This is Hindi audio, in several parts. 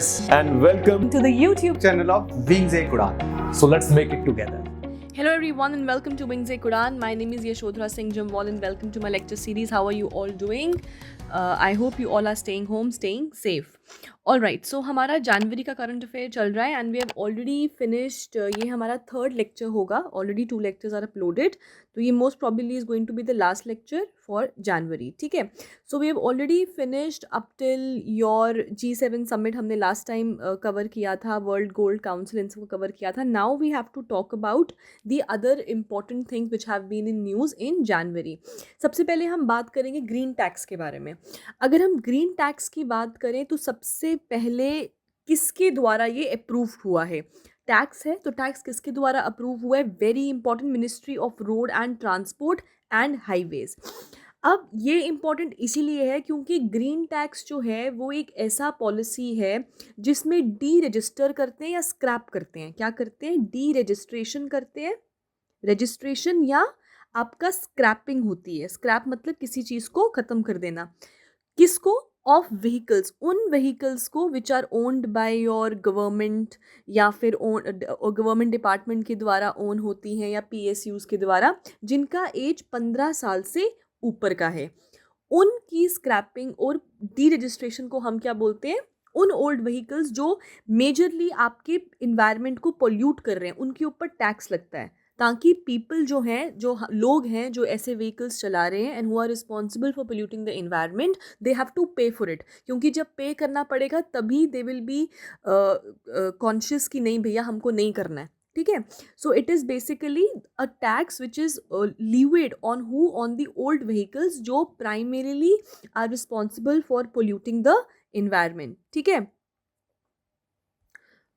viewers, and welcome to the YouTube channel of Wings A Kudan. So let's make it together. Hello everyone and welcome to Wings A Kudan. My name is Yashodhara Singh Jamwal and welcome to my lecture series. How are you all doing? I hope you all are staying home, staying safe. Alright, so हमारा जनवरी का करंट अफेयर चल रहा है and we have already finished. ये हमारा थर्ड लेक्चर होगा. Already 2 lectures are uploaded. तो ये most probably is going to be the last lecture for January. ठीक है. So we have already finished up till your G7 summit. हमने last time cover किया था. World Gold Council इन सबको cover किया था. Now we have to talk about the other important things which have been in news in January. सबसे पहले हम बात करेंगे ग्रीन टैक्स के बारे में. अगर हम ग्रीन टैक्स की बात करें तो सबसे पहले किसके द्वारा ये अप्रूव्ड हुआ है. टैक्स है तो टैक्स किसके द्वारा अप्रूव हुआ है. Very important, ministry of road and transport and highways. अब ये इम्पॉर्टेंट इसीलिए है क्योंकि ग्रीन टैक्स जो है वो एक ऐसा पॉलिसी है जिसमें डी रजिस्टर करते हैं या स्क्रैप करते हैं. क्या करते हैं? डी रजिस्ट्रेशन करते हैं. रजिस्ट्रेशन या आपका स्क्रैपिंग होती है. स्क्रैप मतलब किसी चीज़ को ख़त्म कर देना. किसको? Of vehicles. उन व्हीकल्स को which are owned by your government या फिर गवर्नमेंट डिपार्टमेंट के द्वारा ओन होती हैं या PSUs के द्वारा जिनका एज 15 साल से ऊपर का है. उनकी स्क्रैपिंग और डी रजिस्ट्रेशन को हम क्या बोलते हैं? उन ओल्ड व्हीकल्स जो मेजरली आपके इन्वायरमेंट को पोल्यूट कर रहे हैं उनके ऊपर टैक्स लगता है ताकि पीपल जो हैं, जो लोग हैं जो ऐसे व्हीकल्स चला रहे हैं and who are responsible for polluting the environment, they have to pay for it. क्योंकि जब पे करना पड़ेगा तभी दे विल बी कॉन्शियस कि नहीं भैया हमको नहीं करना है. ठीक है. So it is basically a tax which is levied on who? On the old vehicles जो primarily are responsible for polluting the environment. ठीक है.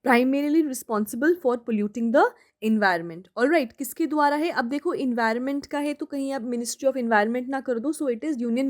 Primarily responsible for polluting the environment. Alright, किसके द्वारा है? अब देखो इन्वायरमेंट का है तो कहीं आप मिनिस्ट्री ऑफ इन्वायरमेंट ना कर दो. सो it is union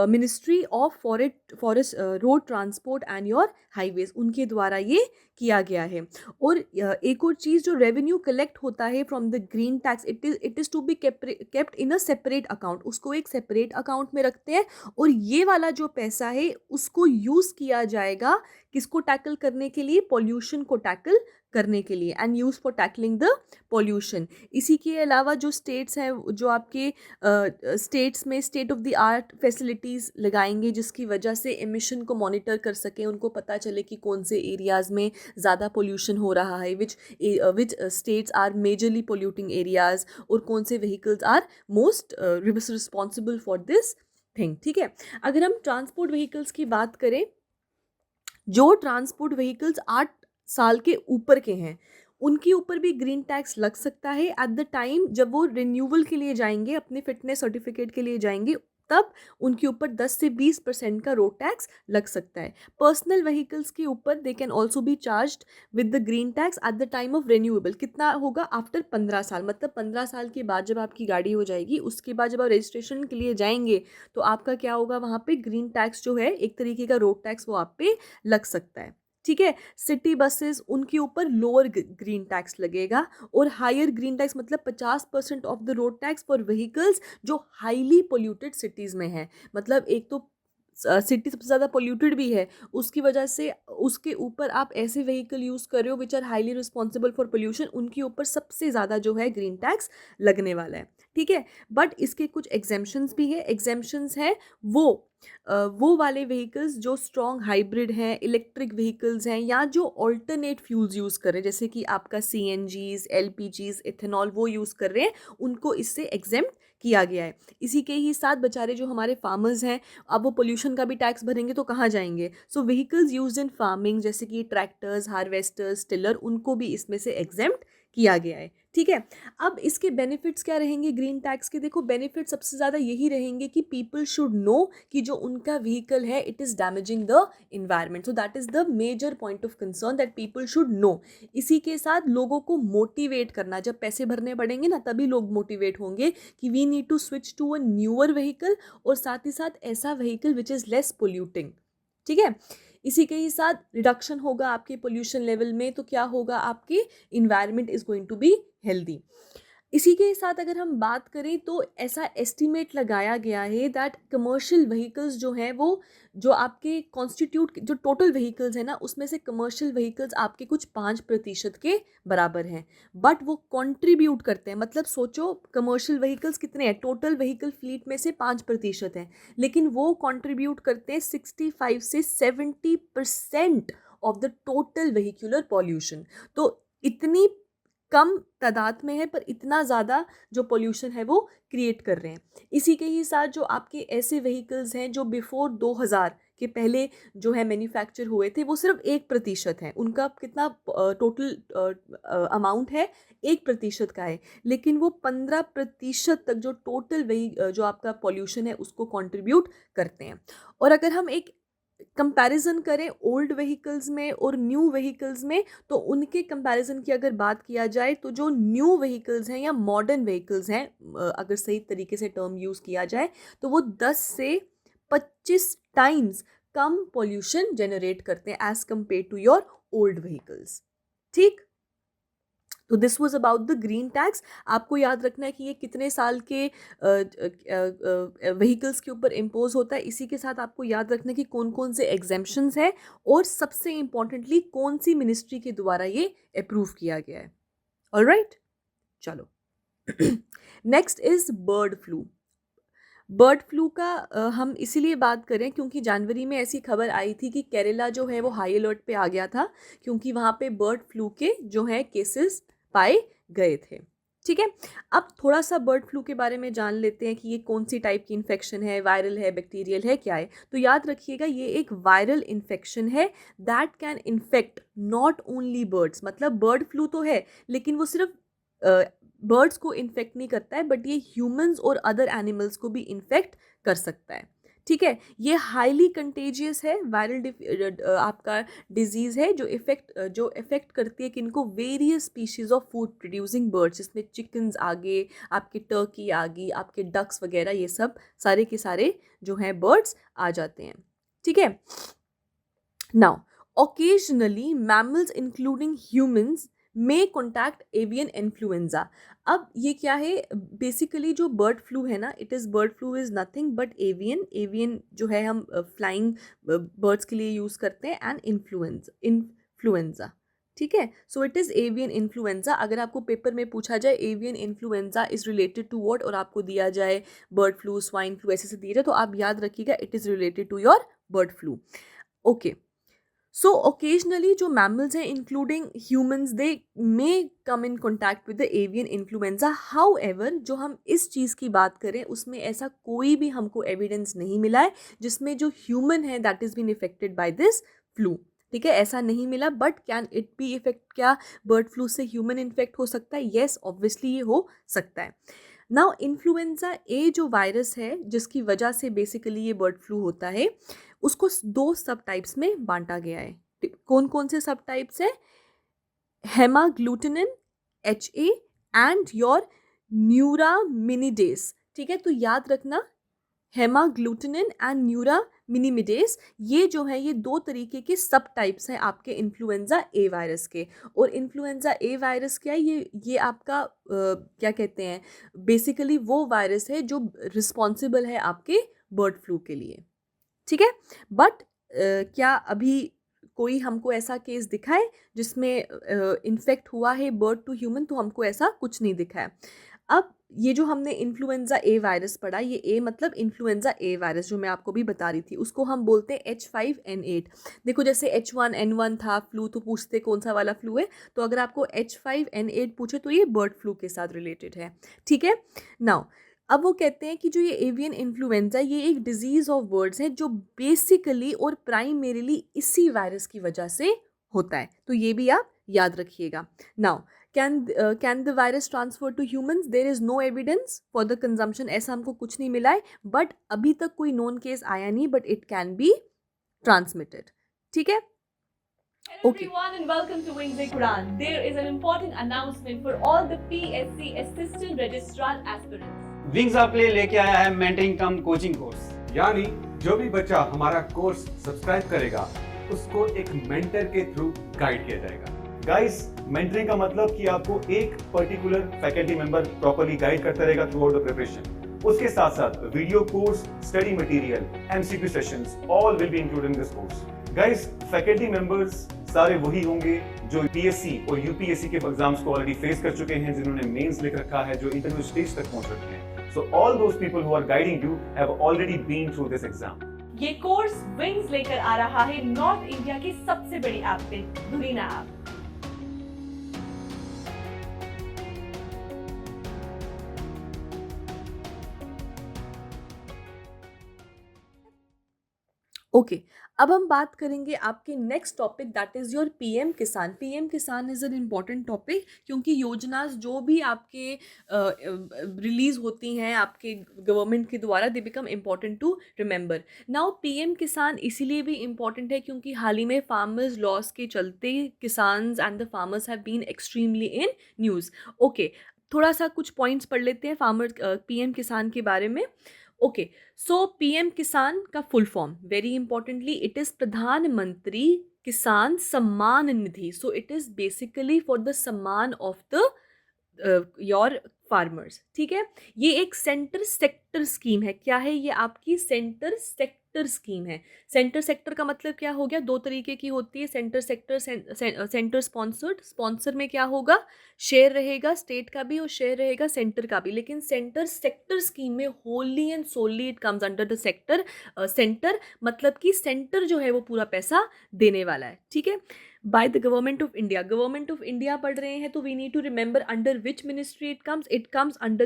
ministry of forest road transport and your highways. उनके द्वारा ये किया गया है. और एक और चीज़, जो रेवेन्यू कलेक्ट होता है from the green tax, it is to be kept in a separate account. उसको एक सेपरेट अकाउंट में रखते हैं और ये वाला जो पैसा है उसको यूज़ किया जाएगा किसको टैकल करने के लिए? पॉल्यूशन को टैकल करने के लिए and use for tackling the pollution. इसी के अलावा जो स्टेट्स हैं जो आपके स्टेट्स में state of the art facilities लगाएंगे जिसकी वजह से एमिशन को मॉनिटर कर सकें, उनको पता चले कि कौन से एरियाज़ में ज़्यादा पोल्यूशन हो रहा है, which states are majorly polluting areas और कौन से vehicles are most responsible for this thing. ठीक है. अगर हम ट्रांसपोर्ट व्हीकल्स की बात करें, जो ट्रांसपोर्ट व्हीकल्स 8 साल के ऊपर के हैं उनके ऊपर भी ग्रीन टैक्स लग सकता है एट द टाइम जब वो रिन्यूअल के लिए जाएंगे, अपने फिटनेस सर्टिफिकेट के लिए जाएंगे, तब उनके ऊपर 10 से 20% का रोड टैक्स लग सकता है. पर्सनल व्हीकल्स के ऊपर they can also be charged with the green tax at the time of renewable. कितना होगा? आफ्टर 15 साल. मतलब 15 साल के बाद जब आपकी गाड़ी हो जाएगी उसके बाद जब आप रजिस्ट्रेशन के लिए जाएंगे तो आपका क्या होगा? वहाँ पे ग्रीन टैक्स जो है, एक तरीके का रोड टैक्स, वो आप पे लग सकता है. ठीक है. सिटी बसेस, उनके ऊपर लोअर ग्रीन टैक्स लगेगा और हायर ग्रीन टैक्स मतलब 50% of the road tax for vehicles जो हाईली पोल्यूटेड सिटीज़ में है. मतलब एक तो सिटी सबसे ज़्यादा पोल्यूटेड भी है, उसकी वजह से उसके ऊपर आप ऐसे व्हीकल यूज़ कर रहे हो which are highly responsible for pollution, उनके ऊपर सबसे ज़्यादा जो है ग्रीन टैक्स लगने वाला है. ठीक है. बट इसके कुछ एग्जेम्पशंस भी है. एग्जेम्पशंस हैं वो वाले व्हीकल्स जो स्ट्रॉन्ग हाइब्रिड हैं, इलेक्ट्रिक व्हीकल्स हैं या जो ऑल्टरनेट फ्यूल्स यूज़ कर रहे हैं, जैसे कि आपका CNGs, LPGs, इथेनॉल वो यूज़ कर रहे हैं, उनको इससे एग्जेम्प्ट किया गया है. इसी के ही साथ बेचारे जो हमारे फार्मर्स हैं, अब वो पोल्यूशन का भी टैक्स भरेंगे तो कहाँ जाएंगे? सो व्हीकल्स यूज्ड इन फार्मिंग जैसे कि ट्रैक्टर्स, हार्वेस्टर्स, टिलर, उनको भी इसमें से एग्जेम्प्ट किया गया है. ठीक है. अब इसके बेनिफिट्स क्या रहेंगे ग्रीन टैक्स के? देखो बेनिफिट सबसे ज़्यादा यही रहेंगे कि पीपल शुड नो कि जो उनका व्हीकल है it is damaging the environment. So that is the major point of concern that people should know. इसी के साथ लोगों को मोटिवेट करना, जब पैसे भरने पड़ेंगे ना तभी लोग मोटिवेट होंगे कि we need to switch to a newer vehicle और साथ ही साथ ऐसा vehicle which is less polluting. ठीक है. इसी के ही साथ रिडक्शन होगा आपके पोल्यूशन लेवल में, तो क्या होगा? आपके environment is going to be healthy. इसी के साथ अगर हम बात करें तो ऐसा एस्टिमेट लगाया गया है दैट कमर्शियल व्हीकल्स जो हैं वो जो आपके कॉन्स्टिट्यूट जो टोटल व्हीकल्स हैं ना उसमें से कमर्शियल व्हीकल्स आपके कुछ 5% के बराबर हैं, बट वो कंट्रीब्यूट करते हैं। मतलब सोचो कमर्शियल व्हीकल्स कितने हैं, टोटल व्हीकल फ्लीट में से 5% हैं, लेकिन वो कंट्रीब्यूट करते हैं 65 से 70% of the total vehicular pollution. तो इतनी कम तादाद में है पर इतना ज़्यादा जो पोल्यूशन है वो क्रिएट कर रहे हैं। इसी के ही साथ जो आपके ऐसे व्हीकल्स हैं जो बिफोर 2000 के पहले जो है मैन्युफैक्चर हुए थे वो सिर्फ 1% हैं, उनका कितना टोटल अमाउंट है 1% का है, लेकिन वो 15% तक जो टोटल जो आपका पोल्यूशन है उसको कंट्रीब्यूट करते हैं। और अगर हम एक कंपैरिजन करें ओल्ड व्हीकल्स में और न्यू व्हीकल्स में, तो उनके कंपैरिजन की अगर बात किया जाए तो जो न्यू व्हीकल्स हैं या मॉडर्न व्हीकल्स हैं, अगर सही तरीके से टर्म यूज़ किया जाए तो वो 10 से 25 टाइम्स कम पोल्यूशन जनरेट करते हैं as compare to your old vehicles. ठीक, तो this was about the green tax. आपको याद रखना है कि ये कितने साल के व्हीकल्स के ऊपर इम्पोज होता है। इसी के साथ आपको याद रखना है कि कौन कौन से एग्जेम्पशंस हैं और सबसे इम्पॉर्टेंटली कौन सी मिनिस्ट्री के द्वारा ये अप्रूव किया गया है। ऑलराइट, चलो next is bird flu. Bird flu का हम इसीलिए बात करें क्योंकि जनवरी में ऐसी खबर आई थी कि केरला जो है वो हाई अलर्ट पे आ गया था क्योंकि वहाँ पे बर्ड फ्लू के जो है केसेस पाए गए थे। ठीक है, अब थोड़ा सा बर्ड फ्लू के बारे में जान लेते हैं कि ये कौन सी टाइप की इन्फेक्शन है, वायरल है, बैक्टीरियल है, क्या है। तो याद रखिएगा ये एक वायरल इन्फेक्शन है that can infect not only birds. मतलब बर्ड फ्लू तो है लेकिन वो सिर्फ बर्ड्स को इन्फेक्ट नहीं करता है बट ये ह्यूमंस और अदर एनिमल्स को भी इन्फेक्ट कर सकता है। ठीक है, ये हाईली कंटेजियस है, वायरल आपका डिजीज़ है जो इफ़ेक्ट करती है किनको, various species of food producing birds, जिसमें चिकन्स आ गए, आपके टर्की आ गई, आपके डक्स वगैरह, ये सब सारे के सारे जो हैं बर्ड्स आ जाते हैं। ठीक है, now occasionally mammals including humans may contact avian influenza। अब ये क्या है, बेसिकली जो बर्ड फ्लू है ना, it is bird flu is nothing but avian जो है हम फ्लाइंग बर्ड्स के लिए यूज़ करते हैं, एंड इन्फ्लुएंजा। ठीक है, so it is avian influenza. अगर आपको पेपर में पूछा जाए avian influenza is related to what और आपको दिया जाए बर्ड फ्लू, स्वाइन फ्लू ऐसे से दिया जाए, तो आप याद रखिएगा it is related to your bird flu. Okay, so occasionally जो mammals हैं including humans they may come in contact with the avian influenza। however जो हम इस चीज़ की बात करें उसमें ऐसा कोई भी हमको एविडेंस नहीं मिला है जिसमें जो ह्यूमन है that is been affected by this flu. ठीक है, ऐसा नहीं मिला, but can it be affect, क्या बर्ड फ्लू से ह्यूमन इन्फेक्ट हो सकता है? येस, ऑब्वियसली ये हो सकता है। नाउ इन्फ्लुएंजा ए जो वायरस है जिसकी वजह से बेसिकली ये बर्ड फ्लू होता है, उसको 2 सब टाइप्स में बांटा गया है। कौन कौन से सब टाइप्स है? हेमाग्लूटिनिन HA एंड योर न्यूरामिनिडेस। ठीक है, तो याद रखना हेमाग्लूटिनिन एंड न्यूरामिनिडेस ये जो है ये 2 तरीके के सब टाइप्स हैं आपके इन्फ्लुएंजा ए वायरस के। और इन्फ्लुएंजा ए वायरस क्या है? ये आपका क्या कहते हैं, बेसिकली वो वायरस है जो रिस्पॉन्सिबल है आपके बर्ड फ्लू के लिए। ठीक है, बट क्या अभी कोई हमको ऐसा केस दिखा है जिसमें इन्फेक्ट हुआ है बर्ड टू ह्यूमन? तो हमको ऐसा कुछ नहीं दिखा है। अब ये जो हमने इन्फ्लुएंजा ए वायरस पढ़ा, ये ए मतलब इन्फ्लुएंजा ए वायरस जो मैं आपको भी बता रही थी, उसको हम बोलते हैं H5N8। देखो जैसे H1N1 था फ्लू, तो पूछते कौन सा वाला फ्लू है, तो अगर आपको H5N8 पूछे तो ये बर्ड फ्लू के साथ रिलेटेड है। ठीक है, नाउ अब वो कहते हैं कि जो ये एवियन इन्फ्लुएंजा ये एक डिजीज़ ऑफ बर्ड्स है जो बेसिकली और प्राइमरीली इसी वायरस की वजह से होता है, तो ये भी आप याद रखिएगा। Now can the virus transfer to humans? There is no evidence for the consumption, ऐसा हमको कुछ नहीं मिला है, बट अभी तक कोई नोन केस आया नहीं, but it can be transmitted. ठीक है, Hello everyone and welcome to Wings Quran. There is an important announcement for all the PSC Assistant Registrar aspirants. Wings आपके लिए लेके आया है मेंटरिंग कम कोचिंग कोर्स। यानी जो भी बच्चा हमारा कोर्स सब्सक्राइब करेगा उसको एक मेंटर के थ्रू गाइड किया जाएगा। गाइस, मेंटरिंग का मतलब कि आपको एक particular faculty member properly guide करता रहेगा थ्रू आउट द प्रिपरेशन। उसके साथ साथ video course, study material, MCQ sessions all will be included in this course. Guys, faculty members सारे वही होंगे जो पीएससी और यूपीएससी के एग्जाम्स को ऑलरेडी फेस कर चुके हैं, जिन्होंने मेंस लिख रखा है, जो इंटरव्यू स्टेज तक पहुंच चुके हैं। So all those people who are guiding you have already been through this exam. ये कोर्स विंग्स लेकर आ रहा है नॉर्थ इंडिया की सबसे बड़ी ऐप पे, धुरीना ऐप। ओके, अब हम बात करेंगे आपके next topic, that is your PM किसान। पीएम किसान इज़ एन इम्पॉर्टेंट टॉपिक, क्योंकि योजनाएं जो भी आपके रिलीज़ होती हैं आपके गवर्नमेंट के द्वारा, they become important to remember. Now PM Kisan इसीलिए भी इम्पॉर्टेंट है क्योंकि हाल ही में फार्मर्स लॉस के चलते किसान्स and the farmers have been extremely in news. Okay, थोड़ा सा कुछ पॉइंट्स पढ़ लेते हैं फार्मर पीएम किसान के बारे में। ओके, सो पीएम किसान का full form, very importantly, it is Pradhan Mantri Kisan Samman Nidhi. So it is basically for the samman of the your farmers. ठीक है, ये एक सेंटर सेक्टर स्कीम है। क्या है ये? आपकी सेंटर सेक्टर स्कीम है। सेंटर सेक्टर का मतलब क्या हो गया? दो तरीके की होती है centre sector, centre sponsored. Sponsor में क्या होगा? शेयर रहेगा स्टेट का भी और शेयर रहेगा सेंटर का भी। लेकिन सेंटर सेक्टर स्कीम में wholly and solely it comes under the sector. Centre मतलब कि सेंटर जो है वो पूरा पैसा देने वाला है। ठीक है, by the government of India. Government of India पढ़ रहे हैं तो we need to remember under which ministry it comes. It comes under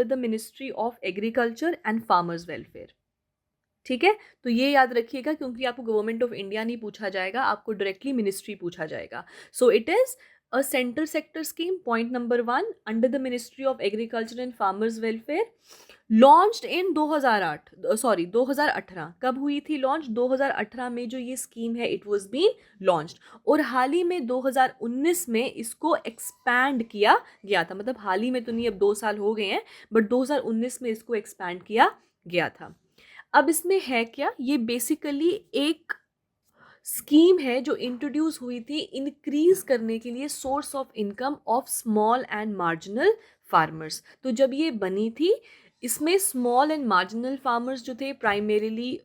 the ministry of agriculture and farmers welfare. ठीक है, तो ये याद रखिएगा क्योंकि आपको गवर्नमेंट ऑफ इंडिया नहीं पूछा जाएगा, आपको डायरेक्टली मिनिस्ट्री पूछा जाएगा। सो it is a centre sector scheme, point number 1, under the ministry of agriculture and farmers welfare. Launched in 2018। कब हुई थी लॉन्च? 2018 में जो ये स्कीम है इट वाज बीन लॉन्च्ड। और हाल ही में 2019 में इसको एक्सपैंड किया गया था। मतलब हाल ही में तो नहीं, अब 2 साल हो गए हैं, बट 2019 में इसको एक्सपैंड किया गया था। अब इसमें है क्या? ये बेसिकली एक स्कीम है जो इंट्रोड्यूस हुई थी इंक्रीज करने के लिए source of income of small and marginal farmers. तो जब ये बनी थी, इसमें स्मॉल एंड मार्जिनल फार्मर्स जो थे प्राइमरीली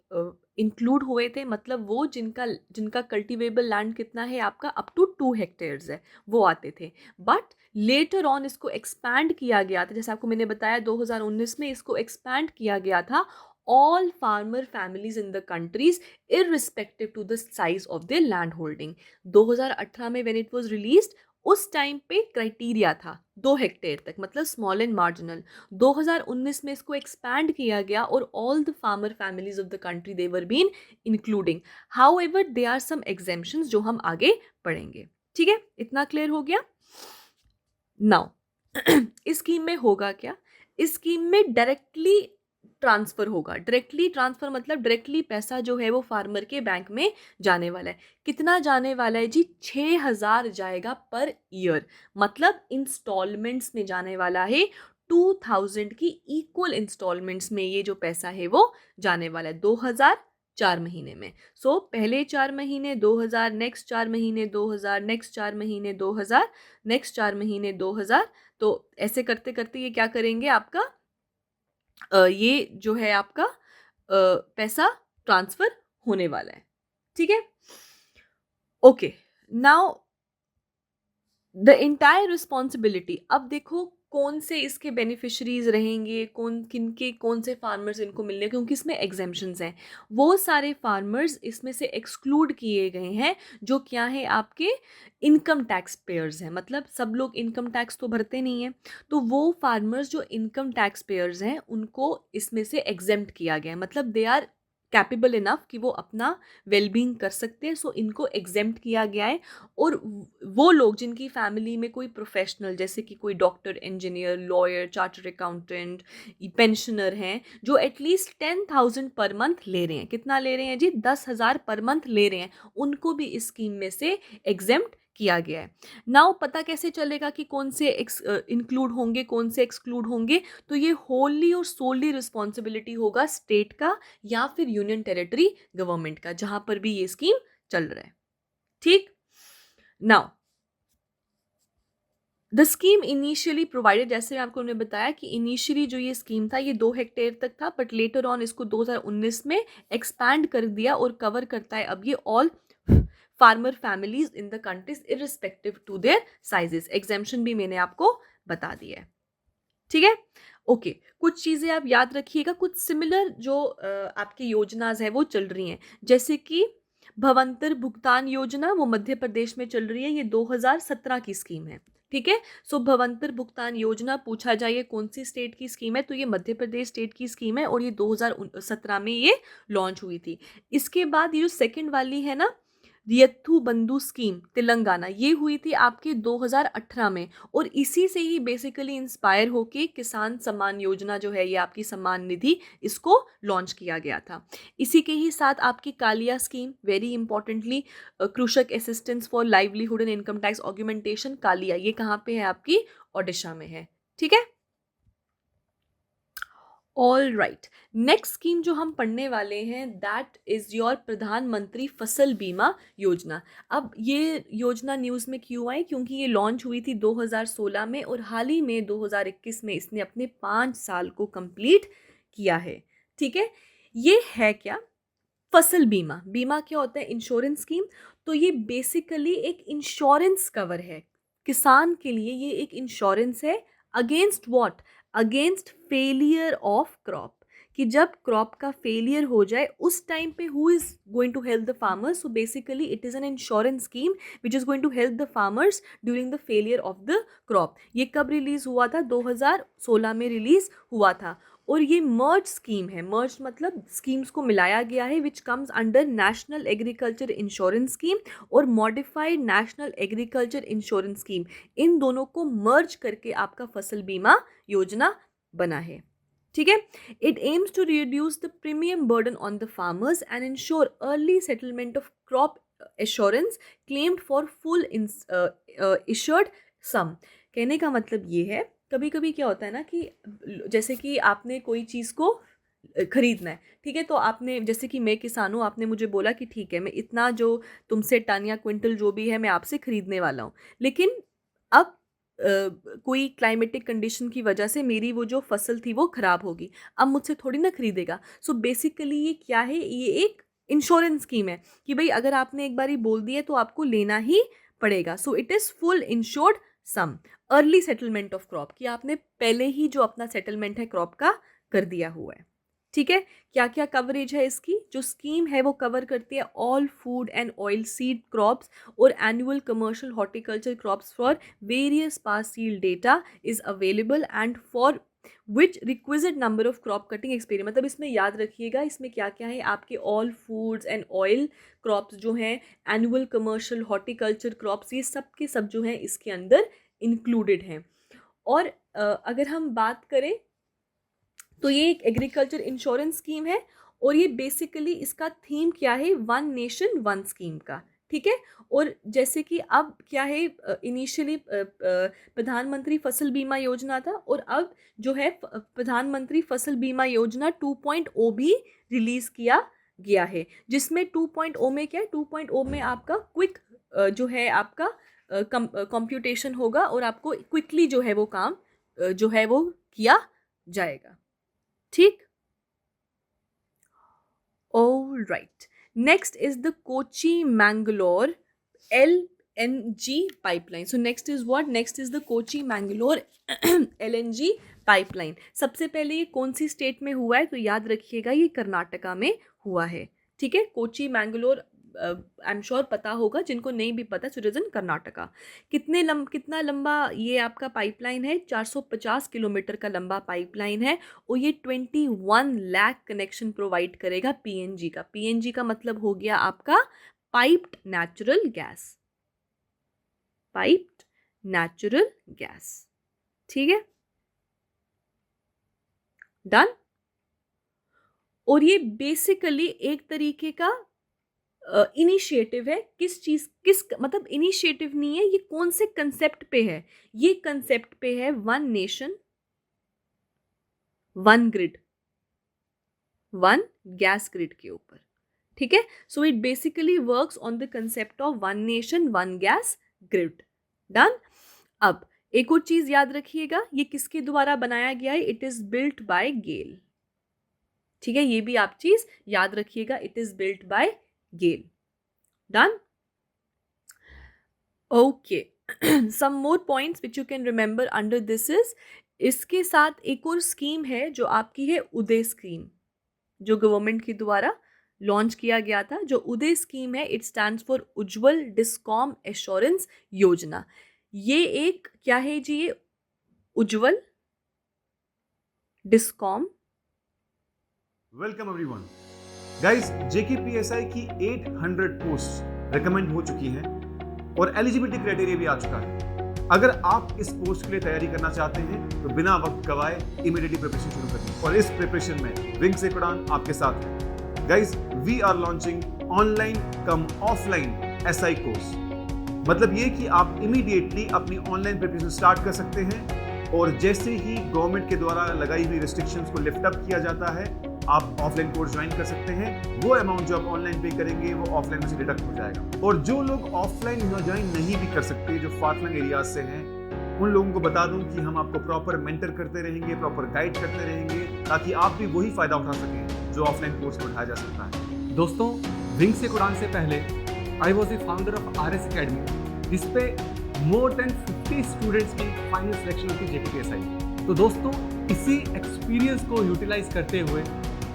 इंक्लूड हुए थे। मतलब वो जिनका कल्टिवेबल लैंड कितना है आपका, अप टू 2 हेक्टेयर्स है, वो आते थे। बट लेटर ऑन इसको एक्सपैंड किया गया था, जैसे आपको मैंने बताया 2019 में इसको एक्सपैंड किया गया था all farmer families in the countries irrespective to the size of their land holding। 2018 में when it was released, उस टाइम पे क्राइटेरिया था 2 हेक्टेयर तक, मतलब स्मॉल एंड मार्जिनल। 2019 में इसको एक्सपैंड किया गया और all the farmer families of the country they were been including. However there are some exemptions जो हम आगे पढ़ेंगे। ठीक है, इतना क्लियर हो गया? नाउ इस स्कीम में होगा क्या? इस स्कीम में डायरेक्टली ट्रांसफ़र होगा। डायरेक्टली ट्रांसफ़र मतलब डायरेक्टली पैसा जो है वो फार्मर के बैंक में जाने वाला है। कितना जाने वाला है जी? 6,000 जाएगा पर ईयर। मतलब इंस्टॉलमेंट्स में जाने वाला है। 2,000 की इक्वल इंस्टॉलमेंट्स में ये जो पैसा है वो जाने वाला है 2000 4 महीने में। सो पहले 4 महीने 2000, नेक्स्ट 4 महीने 2000, नेक्स्ट 4 महीने 2000, नेक्स्ट 4 महीने 2000। तो ऐसे करते करते ये क्या करेंगे, आपका ये जो है आपका पैसा ट्रांसफ़र होने वाला है। ठीक है, okay. Now the entire responsibility. अब देखो कौन से इसके बेनिफिशरीज रहेंगे, कौन से फार्मर्स इनको मिलने, क्योंकि इसमें एग्जेम्पशंस हैं। वो सारे फार्मर्स इसमें से एक्सक्लूड किए गए हैं जो क्या है, आपके इनकम टैक्स पेयर्स हैं। मतलब सब लोग इनकम टैक्स तो भरते नहीं हैं, तो वो फार्मर्स जो इनकम टैक्स पेयर्स हैं उनको इसमें से एग्जेम्प्ट किया गया है। मतलब दे आर कैपेबल इनफ कि वो अपना वेलबींग कर सकते हैं। सो इनको एग्जेम्प्ट किया गया है। और वो लोग जिनकी फैमिली में कोई प्रोफेशनल, जैसे कि कोई doctor, engineer, lawyer, chartered accountant, pensioner हैं, जो एटलीस्ट 10,000 पर मंथ ले रहे हैं। कितना ले रहे हैं जी? 10,000 पर मंथ ले रहे हैं, उनको भी इस स्कीम में से एग्जेम्प्ट किया गया है। नाउ पता कैसे चलेगा कि कौन से इंक्लूड होंगे, कौन से एक्सक्लूड होंगे? तो ये होली और सोली रिस्पॉन्सिबिलिटी होगा स्टेट का या फिर यूनियन टेरिटरी गवर्नमेंट का, जहाँ पर भी ये स्कीम चल रहा है। ठीक। Now the scheme initially provided, जैसे आपको उन्होंने बताया कि इनिशियली जो ये स्कीम था ये 2 हेक्टेयर तक था, बट लेटर ऑन इसको 2019 में एक्सपैंड कर दिया और कवर करता है अब ये all farmer families in the countries irrespective to their sizes. Exemption भी मैंने आपको बता दिया है, ठीक है। ओके, कुछ चीज़ें आप याद रखिएगा, कुछ सिमिलर जो आपकी योजनाज हैं वो चल रही हैं, जैसे कि भवंतर भुगतान योजना, वो मध्य प्रदेश में चल रही है, ये 2017 की स्कीम है, ठीक है। सो भवंतर भुगतान योजना पूछा जाए ये कौन सी स्टेट की स्कीम है, तो ये मध्य प्रदेश स्टेट की स्कीम है और ये 2017 में ये लॉन्च हुई थी। इसके बाद ये जो सेकंड वाली है ना, रियत्थु बंधु स्कीम तेलंगाना, ये हुई थी आपके 2018 में, और इसी से ही बेसिकली इंस्पायर होके किसान सम्मान योजना जो है, ये आपकी सम्मान निधि, इसको लॉन्च किया गया था। इसी के ही साथ आपकी Kalia scheme, very importantly Krushak assistance for livelihood and income tax augmentation, Kalia, ये कहाँ पे है, आपकी ओडिशा में है, ठीक है। ऑल राइट, नेक्स्ट स्कीम जो हम पढ़ने वाले हैं दैट इज योर प्रधानमंत्री फसल बीमा योजना। अब ये योजना न्यूज़ में क्यों आई, क्योंकि ये लॉन्च हुई थी 2016 में और हाल ही में 2021 में इसने अपने 5 साल को कंप्लीट किया है, ठीक है। ये है क्या, फसल बीमा। बीमा क्या होता है, इंश्योरेंस स्कीम। तो ये बेसिकली एक इंश्योरेंस कवर है किसान के लिए, ये एक इंश्योरेंस है against what, against failure of crop, कि जब क्रॉप का फेलियर हो जाए उस टाइम पे who is going to help the farmers. So basically it is an insurance scheme which is going to help the farmers during the failure of the crop. ये कब रिलीज हुआ था, 2016 में रिलीज हुआ था, और ये मर्ज स्कीम है। मर्ज मतलब स्कीम्स को मिलाया गया है, which comes under national agriculture insurance scheme और modified national agriculture insurance scheme, इन दोनों को मर्ज करके आपका फसल बीमा योजना बना है, ठीक है। It aims to reduce the premium burden on the farmers and ensure early settlement of crop assurance claimed for full insured sum. कहने का मतलब ये है, कभी कभी क्या होता है ना कि जैसे कि आपने कोई चीज़ को खरीदना है, ठीक है, तो आपने, जैसे कि मैं किसान हूँ, आपने मुझे बोला कि ठीक है मैं इतना जो तुमसे टन या क्विंटल जो भी है मैं आपसे खरीदने वाला हूँ, लेकिन अब कोई क्लाइमेटिक कंडीशन की वजह से मेरी वो जो फसल थी वो ख़राब होगी, अब मुझसे थोड़ी ना खरीदेगा। सो बेसिकली ये क्या है, ये एक इंश्योरेंस स्कीम है कि भाई अगर आपने एक बार ही बोल दिया तो आपको लेना ही पड़ेगा। So it is full insured sum, early settlement of crop, कि आपने पहले ही जो अपना सेटलमेंट है क्रॉप का कर दिया हुआ है, ठीक है। क्या क्या कवरेज है इसकी, जो स्कीम है वो कवर करती है all food and oil seed crops और annual commercial horticulture crops for various past yield data is available and for which requisite number of crop cutting experience. मतलब इसमें याद रखिएगा इसमें क्या क्या है, आपके all foods and oil crops जो हैं, एनुअल कमर्शियल हॉर्टिकल्चर क्रॉप्स, ये सब के सब जो हैं इसके अंदर इंक्लूडेड हैं। और अगर हम बात करें तो ये एक एग्रीकल्चर इंश्योरेंस स्कीम है और ये बेसिकली इसका थीम क्या है, वन नेशन वन स्कीम का, ठीक है। और जैसे कि अब क्या है, इनिशियली प्रधानमंत्री फसल बीमा योजना था और अब जो है प्रधानमंत्री फसल बीमा योजना 2.0 भी रिलीज़ किया गया है, जिसमें 2.0 में क्या है, 2.0 में आपका क्विक जो है आपका कंप्यूटेशन होगा और आपको क्विकली जो है वो काम जो है वो किया जाएगा, ठीक। All right, next is the Kochi Mangalore LNG pipeline. So next is what? Next is the Kochi Mangalore LNG pipeline. सबसे पहले ये कौन सी स्टेट में हुआ है, तो याद रखिएगा ये कर्नाटका में हुआ है, ठीक है। Kochi Mangalore I am sure पता होगा, जिनको नहीं भी पता सिटीजन कर्नाटका। कितना लंबा ये आपका पाइपलाइन है, 450 किलोमीटर का लंबा पाइपलाइन है और ये 21 लाख कनेक्शन प्रोवाइड करेगा PNG का। PNG का मतलब हो गया आपका piped natural gas, piped natural gas, ठीक है, डन। और ये बेसिकली एक तरीके का इनिशिएटिव है, किस मतलब इनिशिएटिव नहीं है, ये कौन से कंसेप्ट पे है, ये कंसेप्ट पे है one nation one grid, one gas grid के ऊपर, ठीक है, so it basically works on the concept of one nation one gas grid. Done. अब एक और चीज याद रखिएगा, ये किसके द्वारा बनाया गया है? It is built by GAIL. ठीक है, ये भी आप चीज याद रखिएगा, it is built by GAIL. Done. Okay, some more points which you can remember under this is, इसके साथ एक और स्कीम है जो आपकी है उदय स्कीम, जो गवर्नमेंट के द्वारा लॉन्च किया गया था। जो उदय स्कीम है, it stands for Ujjwal discom assurance योजना। ये एक क्या है जी? ये उज्जवल डिस्कॉम। वेलकम एवरीवन गाइस, जेकेपीएसआई की 800 पोस्ट रिकमेंड हो चुकी हैं और एलिजिबिलिटी क्राइटेरिया भी आ चुका है। अगर आप इस पोस्ट के लिए तैयारी करना चाहते हैं तो बिना वक्त गवाए इमीडिएटली प्रिपरेशन शुरू करें, और इस प्रिपरेशन में विंग से उड़ान आपके साथ है। Guys, we are launching online cum offline SI course. मतलब ये कि आप इमीडिएटली अपनी ऑनलाइन प्रिपरेशन स्टार्ट कर सकते हैं, और जैसे ही गवर्नमेंट के द्वारा लगाई हुई रिस्ट्रिक्शंस को लिफ्ट अप किया जाता है, आप ऑफलाइन कोर्स ज्वाइन कर सकते हैं। वो अमाउंट जो आप ऑनलाइन पे करेंगे वो ऑफलाइन में से डिडक्ट हो जाएगा। और जो लोग ऑफलाइन ज्वाइन नहीं भी कर सकते, जो फार फ्लंग एरियाज से हैं, उन लोगों को बता दूं कि हम आपको प्रॉपर मेंटर करते रहेंगे, प्रॉपर गाइड करते रहेंगे, ताकि आप भी वही फायदा उठा सकें जो ऑफलाइन कोर्स में उठाया जा सकता है। दोस्तों, विंग से उड़ान से पहले I was the founder of RS academy, जिसपे मोर देन 50 स्टूडेंट्स की फाइनल सिलेक्शन होती JKPSI। तो दोस्तों, इसी एक्सपीरियंस को यूटिलाइज करते हुए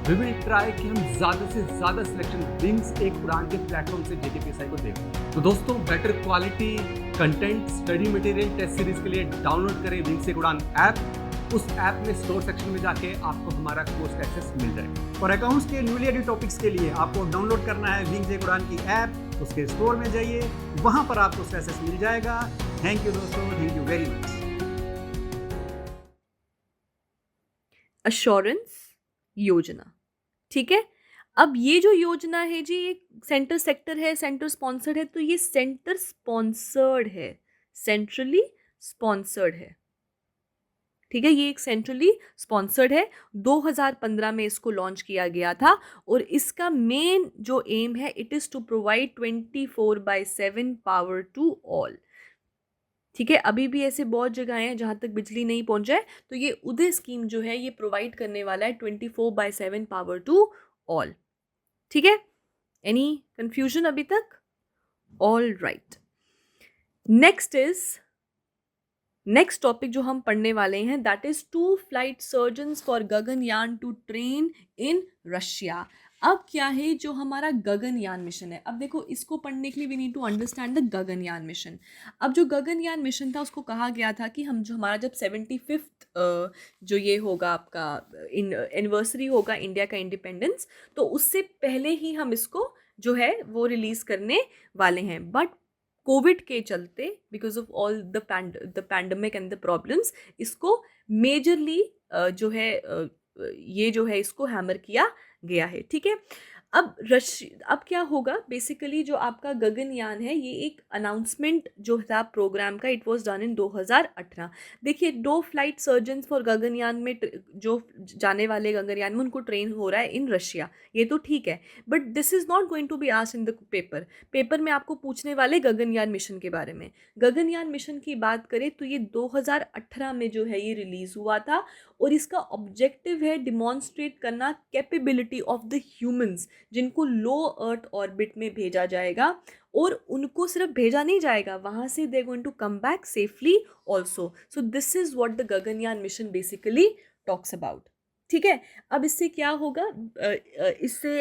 वी विल ट्राई कि हम ज़्यादा से ज़्यादा सिलेक्शन विंग्स एक उड़ान के प्लेटफॉर्म से JKPSI को दें। तो दोस्तों, better quality content, study material, test series के लिए डाउनलोड करें विंग्स एक उड़ान ऐप। उस ऐप में स्टोर सेक्शन में जाके आपको हमारा कोर्स का एक्सेस मिल जाएगा। और अकाउंट्स के न्यूली एडेड टॉपिक्स के लिए आपको डाउनलोड करना है विंग से उड़ान की ऐप। उसके स्टोर में जाइए, वहां पर आपको उसका एक्सेस मिल जाएगा। थैंक यू दोस्तों, thank you very much. Assurance योजना, ठीक है। अब ये जो योजना है जी, ये सेंटर सेक्टर है, सेंटर स्पॉन्सर्ड है, तो ये सेंटर स्पॉन्सर्ड है, सेंट्रली स्पॉन्सर्ड है, ठीक है। ये एक सेंट्रली स्पॉन्सर्ड है। 2015 में इसको लॉन्च किया गया था, और इसका मेन जो एम है, it is to provide 24/7 power to all, ठीक है। अभी भी ऐसे बहुत जगह हैं जहाँ तक बिजली नहीं पहुँचा है, तो ये उदय स्कीम जो है ये प्रोवाइड करने वाला है 24/7 पावर टू ऑल, ठीक है। एनी कंफ्यूजन अभी तक? All right. नेक्स्ट टॉपिक जो हम पढ़ने वाले हैं, that is 2 flight surgeons for Gaganyaan to train in Russia. अब क्या है जो हमारा गगनयान मिशन है? अब देखो, इसको पढ़ने के लिए we need to understand the Gaganyaan mission. अब जो गगनयान मिशन था, उसको कहा गया था कि हम जो हमारा जब 75th जो ये होगा आपका एनिवर्सरी होगा इंडिया का इंडिपेंडेंस, तो उससे पहले ही हम इसको जो है वो रिलीज़ करने वाले हैं। बट कोविड के चलते, because of all the pandemic and the problems, इसको मेजरली जो है ये जो है इसको हैमर किया गया है, ठीक है। अब क्या होगा, बेसिकली जो आपका गगनयान है, ये एक अनाउंसमेंट जो था प्रोग्राम का, इट वाज डन इन 2018। देखिए, 2 फ्लाइट सर्जन्स फॉर गगनयान में जो जाने वाले गगनयान में, उनको ट्रेन हो रहा है इन रशिया, ये तो ठीक है। But this is not going to be asked in the paper में आपको पूछने वाले गगनयान मिशन के बारे में। गगनयान मिशन की बात करें तो ये 2018 में जो है ये रिलीज़ हुआ था, और इसका ऑब्जेक्टिव है डिमॉन्स्ट्रेट करना कैपेबिलिटी ऑफ द ह्यूमंस, जिनको लो अर्थ ऑर्बिट में भेजा जाएगा, और उनको सिर्फ भेजा नहीं जाएगा, वहाँ से they going to come back safely also. So this is what the Gaganyaan mission basically talks about, ठीक है। अब इससे क्या होगा, इससे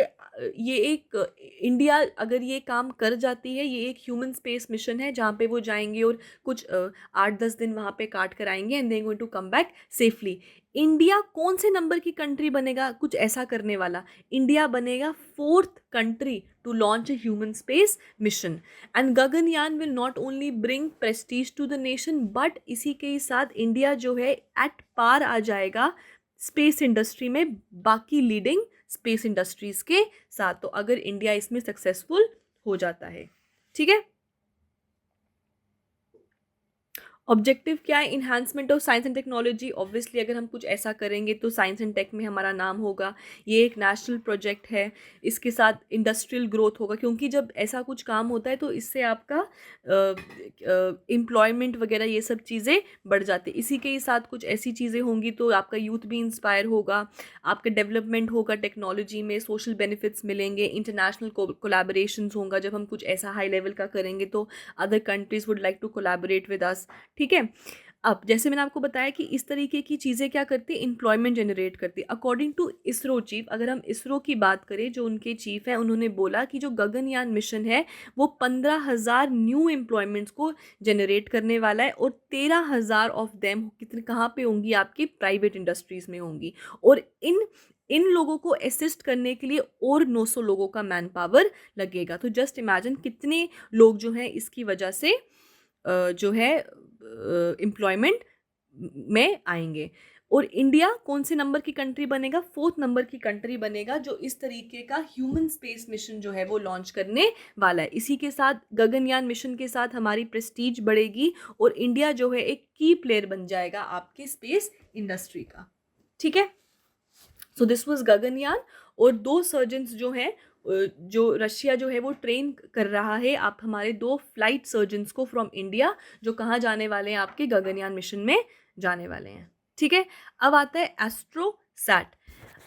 ये एक इंडिया अगर ये काम कर जाती है, ये एक ह्यूमन स्पेस मिशन है जहाँ पे वो जाएंगे और कुछ 8-10 दिन वहाँ पे काट कर आएंगे, and they going to come back safely. India कौन से नंबर की कंट्री बनेगा कुछ ऐसा करने वाला? इंडिया बनेगा 4th country to launch a human space mission. And Gaganyaan will not only bring prestige to the nation, but इसी के साथ इंडिया जो है एट पार आ जाएगा स्पेस इंडस्ट्री में बाकी लीडिंग स्पेस इंडस्ट्रीज़ के साथ, तो अगर इंडिया इसमें सक्सेसफुल हो जाता है, ठीक है। ऑब्जेक्टिव क्या है? Enhancement of science and technology. Obviously अगर हम कुछ ऐसा करेंगे तो साइंस एंड टेक में हमारा नाम होगा। ये एक नेशनल प्रोजेक्ट है। इसके साथ इंडस्ट्रियल ग्रोथ होगा, क्योंकि जब ऐसा कुछ काम होता है तो इससे आपका एम्प्लॉयमेंट वगैरह ये सब चीज़ें बढ़ जाती है। इसी के साथ कुछ ऐसी चीज़ें होंगी तो आपका यूथ भी इंस्पायर होगा, आपका डेवलपमेंट होगा टेक्नोलॉजी में, सोशल बेनिफिट्स मिलेंगे, इंटरनेशनल कोलैबोरेशंस होगा। जब हम कुछ ऐसा हाई लेवल का करेंगे तो other countries would like to collaborate with us. ठीक है। अब जैसे मैंने आपको बताया कि इस तरीके की चीज़ें क्या करती है, एम्प्लॉयमेंट जनरेट करती है। अकॉर्डिंग टू इसरो चीफ, अगर हम इसरो की बात करें, जो उनके चीफ हैं, उन्होंने बोला कि जो गगनयान मिशन है वो 15,000 न्यू एम्प्लॉयमेंट्स को जनरेट करने वाला है, और 13,000 ऑफ देम कितने कहाँ पे होंगी, आपकी प्राइवेट इंडस्ट्रीज में होंगी। और इन लोगों को असिस्ट करने के लिए और 900 लोगों का मैन पावर लगेगा। तो जस्ट इमेजिन कितने लोग जो हैं इसकी वजह से जो है एम्प्लॉयमेंट में आएंगे। और इंडिया कौन से नंबर की कंट्री बनेगा? 4th नंबर की कंट्री बनेगा जो इस तरीके का ह्यूमन स्पेस मिशन जो है वो लॉन्च करने वाला है। इसी के साथ गगनयान मिशन के साथ हमारी प्रेस्टीज बढ़ेगी और इंडिया जो है एक की प्लेयर बन जाएगा आपके स्पेस इंडस्ट्री का। ठीक है। So this was Gaganyaan. और 2 सर्जन्स जो हैं, जो रशिया जो है वो ट्रेन कर रहा है आप हमारे 2 फ्लाइट सर्जन्स को फ्रॉम इंडिया, जो कहाँ जाने वाले हैं, आपके गगनयान मिशन में जाने वाले हैं। ठीक है। अब आता है एस्ट्रोसैट।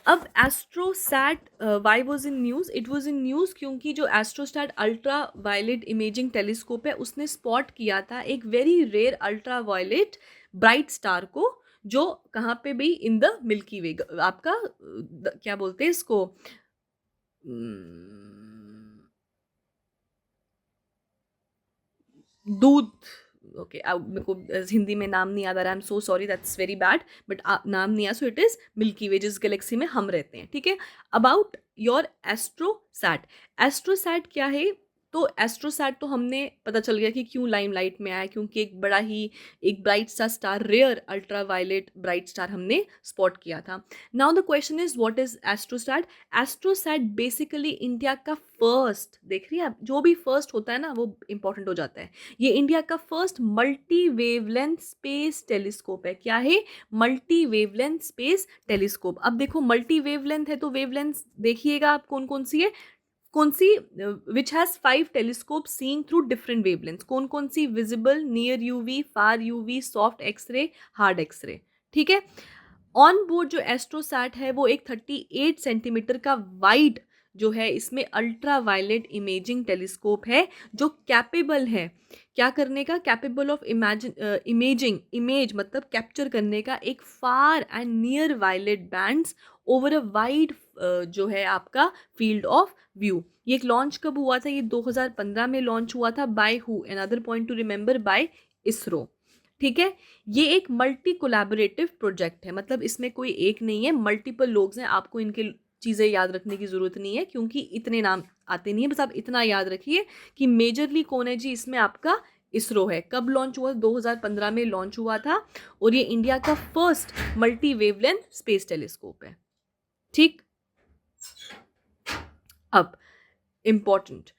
अब Astrosat why was in news? It was in news क्योंकि जो Astrosat ultra violet imaging telescope है उसने स्पॉट किया था एक very rare ultra violet bright star को, जो कहाँ पे भी इन द मिल्की वे, आपका क्या बोलते हैं इसको, दूध। ओके, मेरे को हिंदी में नाम नहीं याद आ रहा, I am so sorry, that's very bad, but नाम नहीं आया। सो इट इज़ मिल्की वे, जिस गैलेक्सी में हम रहते हैं। ठीक है। About your AstroSat. एस्ट्रोसैट क्या है? तो एस्ट्रोसैट तो हमने पता चल गया कि क्यों लाइमलाइट में आया, क्योंकि एक ब्राइट सा star, rare ultra violet bright star हमने स्पॉट किया था। Now the question is what is Astrosat? Astrosat basically India का फर्स्ट, देख रही है आप, जो भी फर्स्ट होता है ना वो इंपॉर्टेंट हो जाता है। ये इंडिया का first multi wavelength space telescope है। क्या है? Multi wavelength space telescope. अब देखो मल्टी वेवलेंथ है तो वेवलेंथ देखिएगा आप कौन कौन सी है, कौन सी, which has 5 telescope seeing through different wavelength. कौन कौन सी? Visible, near UV, far UV, soft X-ray, hard X-ray. ठीक है। ऑन बोर्ड जो एस्ट्रोसैट है वो एक 38 सेंटीमीटर का वाइड जो है इसमें अल्ट्रा वायलेट इमेजिंग टेलीस्कोप है, जो कैपेबल है क्या करने का? कैपेबल ऑफ इमेजिंग, इमेज मतलब कैप्चर करने का एक far and near violet bands over a wide जो है आपका फील्ड ऑफ व्यू। ये एक लॉन्च कब हुआ था? ये 2015 में लॉन्च हुआ था। By who? Another point to remember, by ISRO. ठीक है। ये एक मल्टी कोलैबोरेटिव प्रोजेक्ट है, मतलब इसमें कोई एक नहीं है, मल्टीपल लोग हैं। आपको इनके चीज़ें याद रखने की ज़रूरत नहीं है क्योंकि इतने नाम आते नहीं है। बस आप इतना याद रखिए कि मेजरली कौन है जी इसमें, आपका इसरो है। कब लॉन्च हुआ? 2015 में लॉन्च हुआ था और ये इंडिया का first multi wavelength space telescope है। ठीक। अब इम्पॉर्टेंट,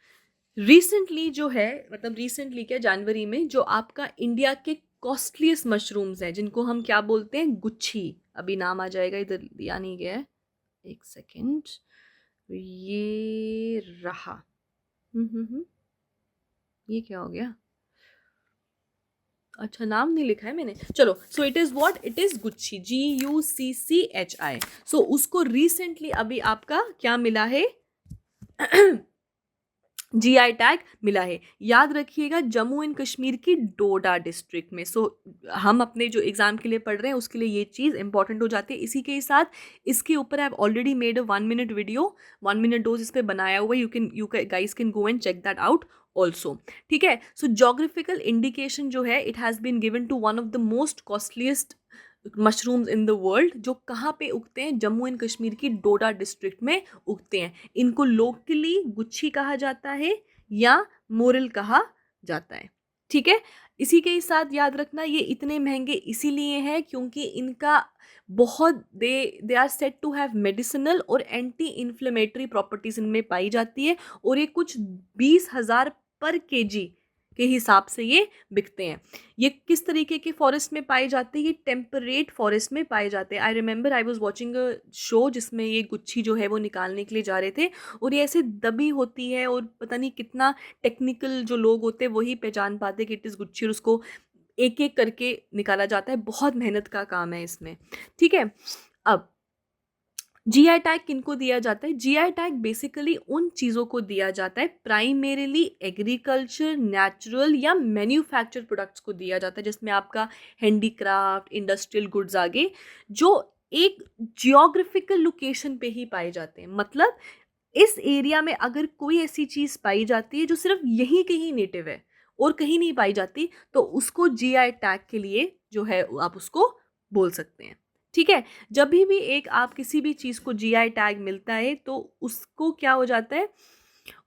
रिसेंटली जो है, मतलब रिसेंटली क्या, जनवरी में, जो आपका इंडिया के कॉस्टलीस्ट मशरूम्स हैं जिनको हम क्या बोलते हैं? गुच्छी। अभी नाम आ जाएगा, इधर दिया नहीं गया है, एक सेकेंड, ये रहा। ये क्या हो गया? अच्छा, नाम नहीं लिखा है मैंने, चलो। So it is what? It is gucchi, GUCCHI। सो उसको रिसेंटली अभी आपका क्या मिला है? GI टैग मिला है। याद रखिएगा, जम्मू एंड कश्मीर की डोडा डिस्ट्रिक्ट में। सो हम अपने जो एग्जाम के लिए पढ़ रहे हैं उसके लिए ये चीज़ इंपॉर्टेंट हो जाती है। इसी के साथ इसके ऊपर I have already made a 1 minute video, 1 minute dose इस पे बनाया हुआ है। You guys can go and check that out also. ठीक है। सो जोग्राफिकल इंडिकेशन जो है, it has been given to one of the most costliest mushrooms in the world, जो कहाँ पे उगते हैं? जम्मू एंड कश्मीर की डोडा डिस्ट्रिक्ट में उगते हैं। इनको लोकली गुच्छी कहा जाता है या मोरल कहा जाता है। ठीक है। इसी के साथ याद रखना, ये इतने महंगे इसीलिए हैं क्योंकि इनका बहुत they are set to have medicinal और एंटी इन्फ्लेमेटरी प्रॉपर्टीज इनमें पाई जाती है, और ये कुछ 20,000 पर केजी के हिसाब से ये बिकते हैं। ये किस तरीके के फॉरेस्ट में पाए जाते हैं? ये टेम्परेट फॉरेस्ट में पाए जाते हैं। I remember I was watching a show जिसमें ये गुच्छी जो है वो निकालने के लिए जा रहे थे और ये ऐसे दबी होती है और पता नहीं कितना टेक्निकल जो लोग होते हैं वही पहचान पाते कि इट इज़ गुच्छी और उसको एक एक करके निकाला जाता है। बहुत मेहनत का काम है इसमें, ठीक है। अब जीआई टैग किनको दिया जाता है? जीआई टैग बेसिकली उन चीज़ों को दिया जाता है प्राइमरीली एग्रीकल्चर, नेचुरल या मैन्युफैक्चर प्रोडक्ट्स को दिया जाता है, जिसमें आपका हैंडीक्राफ्ट, इंडस्ट्रियल गुड्स आगे, जो एक जियोग्राफिकल लोकेशन पे ही पाए जाते हैं। मतलब इस एरिया में अगर कोई ऐसी चीज़ पाई जाती है जो सिर्फ यहीं कहीं नेटिव है और कहीं नहीं पाई जाती, तो उसको जीआई टैग के लिए जो है आप उसको बोल सकते हैं, ठीक है। जब भी एक आप किसी भी चीज़ को जीआई टैग मिलता है तो उसको क्या हो जाता है,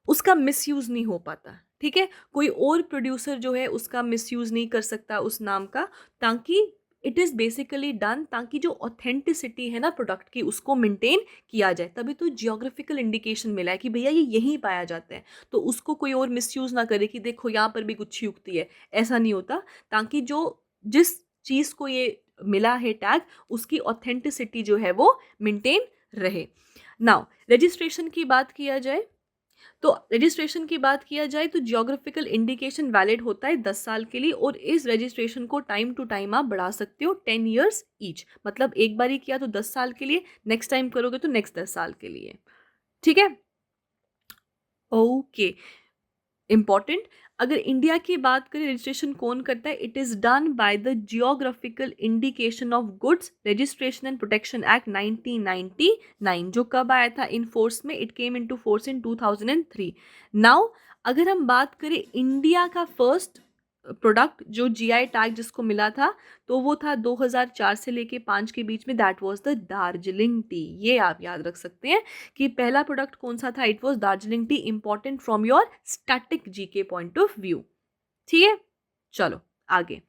उसका मिसयूज़ नहीं हो पाता, ठीक है। कोई और प्रोड्यूसर जो है उसका मिसयूज़ नहीं कर सकता उस नाम का, ताकि इट इज़ बेसिकली डन ताकि जो ऑथेंटिसिटी है ना प्रोडक्ट की उसको मेंटेन किया जाए। तभी तो जियोग्राफिकल इंडिकेशन मिला है कि भैया ये यहीं पाया जाता है, तो उसको कोई और मिसयूज़ ना करे कि देखो यहाँ पर भी गुच्छी उगती है, ऐसा नहीं होता। ताकि जो जिस चीज़ को ये मिला है टैग उसकी ऑथेंटिसिटी जो है वो मेंटेन रहे। नाउ रजिस्ट्रेशन की बात किया जाए तो जियोग्राफिकल इंडिकेशन वैलिड होता है 10 साल के लिए और इस रजिस्ट्रेशन को टाइम टू टाइम आप बढ़ा सकते हो 10 ईयर्स ईच। मतलब एक बार ही किया तो 10 साल के लिए, नेक्स्ट टाइम करोगे तो नेक्स्ट 10 साल के लिए, ठीक है। ओके, इम्पॉर्टेंट, अगर इंडिया की बात करें रजिस्ट्रेशन कौन करता है? It is done by the geographical indication of goods registration and protection act 1999, जो कब आया था इन फोर्स में? It came into force in 2003। Now अगर हम बात करें इंडिया का फर्स्ट प्रोडक्ट जो जीआई टैग जिसको मिला था, तो वो था 2004 से लेके 5 के बीच में, that was the Darjeeling T. ये आप याद रख सकते हैं कि पहला प्रोडक्ट कौन सा था? It was Darjeeling tea, important from your static GK point of view, ठीक है। चलो आगे,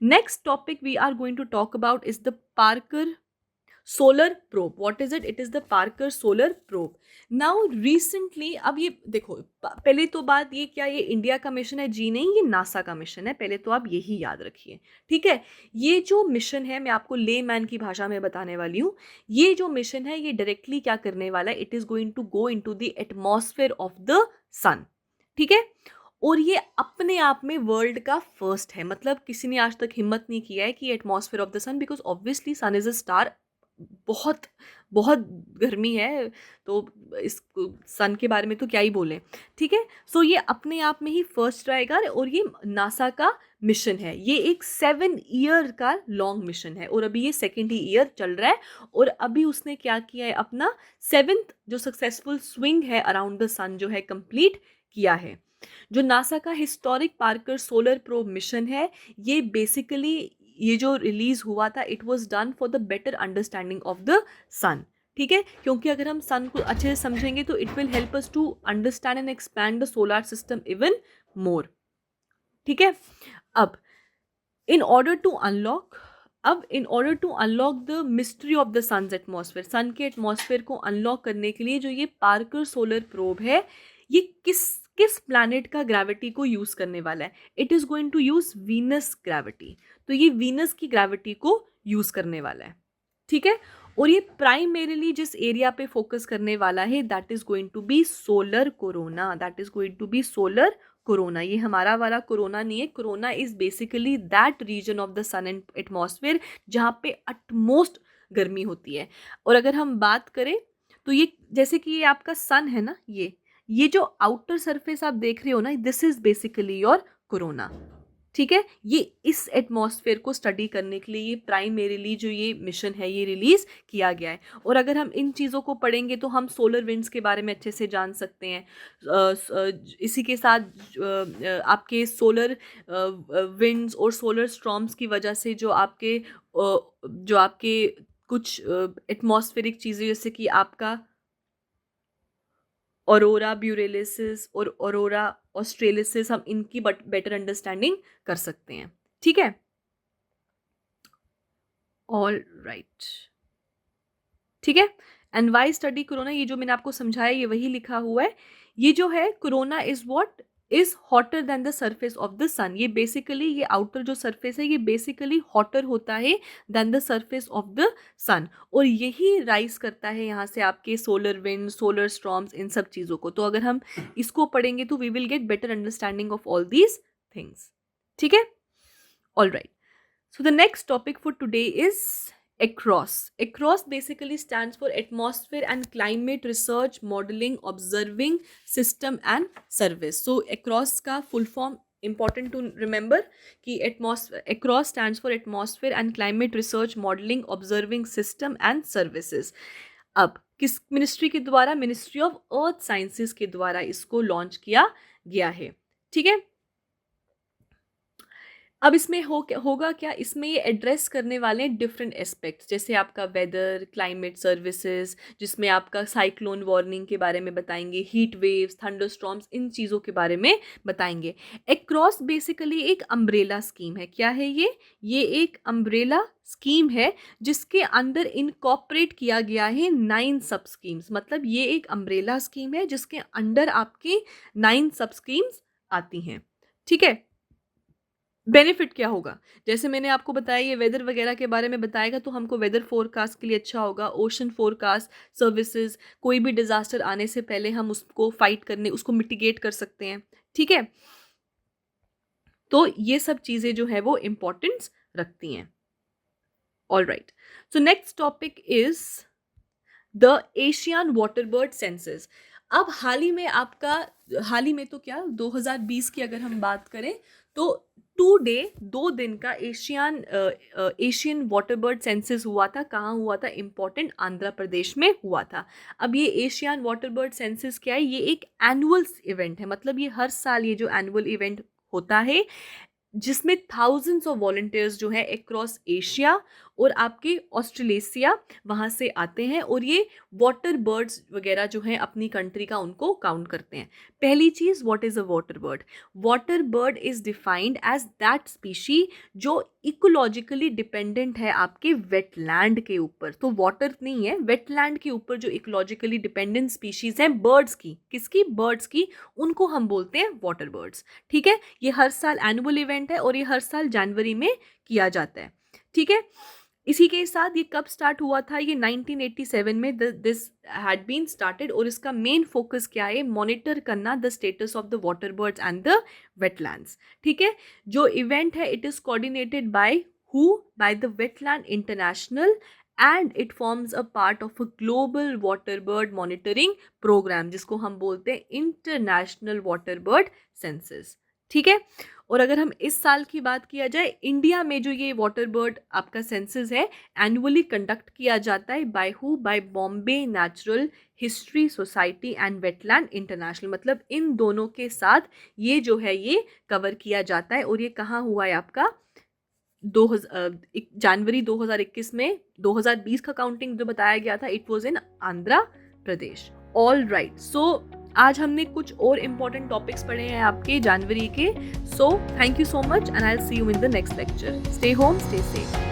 next topic we are going to talk about is the Parker solar probe. What is it? It is the Parker solar probe. Now recently, अब ये देखो, पहले तो बात ये, क्या ये इंडिया का मिशन है? जी नहीं, ये नासा का मिशन है, पहले तो आप यही याद रखिए, ठीक है। ये जो मिशन है मैं आपको लेमैन की भाषा में बताने वाली हूँ। ये जो मिशन है ये डायरेक्टली क्या करने वाला है? It is going to go into the atmosphere of the sun, ठीक है। और ये अपने आप में वर्ल्ड का फर्स्ट है। मतलब किसी ने आज तक हिम्मत नहीं किया है कि atmosphere of the sun, because obviously sun is a star, बहुत बहुत गर्मी है, तो इस सन के बारे में तो क्या ही बोलें, ठीक है। सो ये अपने आप में ही फर्स्ट रहेगा और ये नासा का मिशन है। ये एक 7 ईयर का लॉन्ग मिशन है और अभी ये सेकेंड ही ईयर चल रहा है। और अभी उसने क्या किया है? अपना 7th जो सक्सेसफुल स्विंग है अराउंड द सन जो है कंप्लीट किया है। जो नासा का historic Parker solar probe mission है, ये बेसिकली ये जो रिलीज हुआ था it was done for the better understanding of the sun, ठीक है। क्योंकि अगर हम सन को अच्छे से समझेंगे तो it will help us to understand and expand the solar system even more, ठीक है। अब in order to unlock the mystery of the sun's atmosphere, sun के एटमॉस्फेयर को अनलॉक करने के लिए जो ये पार्कर सोलर प्रोब है, ये किस प्लैनेट का ग्रेविटी को यूज करने वाला है? It is going to use Venus gravity. तो ये वीनस की ग्रेविटी को यूज करने वाला है, ठीक है। और ये प्राइमरीली जिस एरिया पे फोकस करने वाला है that is going to be solar corona, ये हमारा वाला कोरोना नहीं है। Corona is basically that region of the sun and atmosphere जहाँ पे अटमोस्ट गर्मी होती है। और अगर हम बात करें तो ये जैसे कि ये आपका सन है ना, ये जो आउटर सरफेस आप देख रहे हो ना, this is basically your corona, ठीक है। ये इस एटमॉस्फेयर को स्टडी करने के लिए ये प्राइमरीली जो ये मिशन है ये रिलीज किया गया है। और अगर हम इन चीज़ों को पढ़ेंगे तो हम सोलर विंड्स के बारे में अच्छे से जान सकते हैं। इसी के साथ आपके सोलर विंड्स और सोलर स्टॉर्म्स की वजह से जो आपके कुछ एटमॉस्फेरिक चीज़ें जैसे कि आपका ऑरोरा ब्यूरेलिसिस और ऑरोरा ऑस्ट्रेलिसिस, हम इनकी बेटर अंडरस्टैंडिंग कर सकते हैं, ठीक है। ऑल राइट, ठीक है। एंड वाई स्टडी कोरोना, ये जो मैंने आपको समझाया ये वही लिखा हुआ है। ये जो है corona is what? Is hotter than the surface of the sun. ये बेसिकली ये आउटर जो सरफेस है ये बेसिकली हॉटर होता है than the surface of the sun, और यही राइज करता है यहाँ से आपके सोलर विंड, सोलर स्टॉर्म्स, इन सब चीज़ों को। तो अगर हम इसको पढ़ेंगे तो we will get better understanding of all these things. ठीक है, all right. So the next topic for today is ACROS. ACROS basically stands for Atmosphere and Climate Research Modeling Observing System and Service. So ACROS का full form important to remember कि ACROS stands for Atmosphere and Climate Research Modeling Observing System and Services. अब किस मिनिस्ट्री के द्वारा? मिनिस्ट्री ऑफ अर्थ साइंसेस के द्वारा इसको लॉन्च किया गया है। ठीक है, अब इसमें होगा क्या, इसमें ये एड्रेस करने वाले हैं डिफरेंट एस्पेक्ट्स, जैसे आपका वेदर, क्लाइमेट सर्विसेज, जिसमें आपका साइक्लोन वार्निंग के बारे में बताएंगे, हीट वेव्स, थंडरस्टॉर्म्स, इन चीज़ों के बारे में बताएंगे। ACROS बेसिकली एक अम्ब्रेला स्कीम है। क्या है ये एक अम्ब्रेला स्कीम है जिसके अंदर इनकॉर्पोरेट किया गया है 9 सब स्कीम्स। मतलब ये एक अम्ब्रेला स्कीम है जिसके अंडर आपके 9 सब स्कीम्स आती हैं। ठीक है, बेनिफिट क्या होगा, जैसे मैंने आपको बताया ये वेदर वगैरह के बारे में बताएगा तो हमको वेदर फोरकास्ट के लिए अच्छा होगा, ओशन फोरकास्ट सर्विसेज, कोई भी डिजास्टर आने से पहले हम उसको फाइट करने, उसको मिटिगेट कर सकते हैं। ठीक है, तो ये सब चीज़ें जो है वो इम्पोर्टेंस रखती हैं। All right, so next topic is the Asian water bird census. अब हाल ही में तो क्या 2020 की अगर हम बात करें तो 2 दिन का एशियन वाटर बर्ड सेंसस हुआ था। कहाँ हुआ था? इम्पॉर्टेंट, आंध्र प्रदेश में हुआ था। अब ये एशियन वाटर बर्ड सेंसस क्या है? ये एक एनुअल इवेंट है, मतलब ये हर साल ये जो एनुअल इवेंट होता है जिसमें थाउजेंड्स ऑफ वॉलंटियर्स जो है अक्रॉस एशिया और आपके ऑस्ट्रेलेशिया वहाँ से आते हैं और ये वाटर बर्ड्स वगैरह जो हैं अपनी कंट्री का उनको काउंट करते हैं। पहली चीज़, what is a water bird? Water bird is defined as that species जो इकोलॉजिकली डिपेंडेंट है आपके वेटलैंड के ऊपर। तो वाटर नहीं है, वेटलैंड के ऊपर जो इकोलॉजिकली डिपेंडेंट स्पीशीज़ हैं बर्ड्स की, किसकी? बर्ड्स की, उनको हम बोलते हैं वाटर बर्ड्स। ठीक है, ये हर साल एनुअल इवेंट है और ये हर साल जनवरी में किया जाता है। ठीक है, इसी के साथ ये कब स्टार्ट हुआ था? ये 1987 में दिस हैड बीन स्टार्टेड और इसका मेन फोकस क्या है? मॉनिटर करना the status of the water birds and the wetlands. ठीक है, जो इवेंट है it is coordinated by by the wetland international and it forms a part of a global water bird monitoring programme जिसको हम बोलते हैं इंटरनेशनल वाटर बर्ड सेंसस। ठीक है, और अगर हम इस साल की बात किया जाए, इंडिया में जो ये वाटर बर्ड आपका सेंसस है एनुअली कंडक्ट किया जाता है by Bombay natural history society and wetland international. मतलब इन दोनों के साथ ये जो है ये कवर किया जाता है और ये कहाँ हुआ है आपका? जनवरी 2021 में 2020 का काउंटिंग जो बताया गया था it was in Andhra Pradesh. All right, so आज हमने कुछ और इम्पोर्टेंट टॉपिक्स पढ़े हैं आपके जनवरी के। So thank you so much and I will see you in the next lecture. Stay home, stay safe.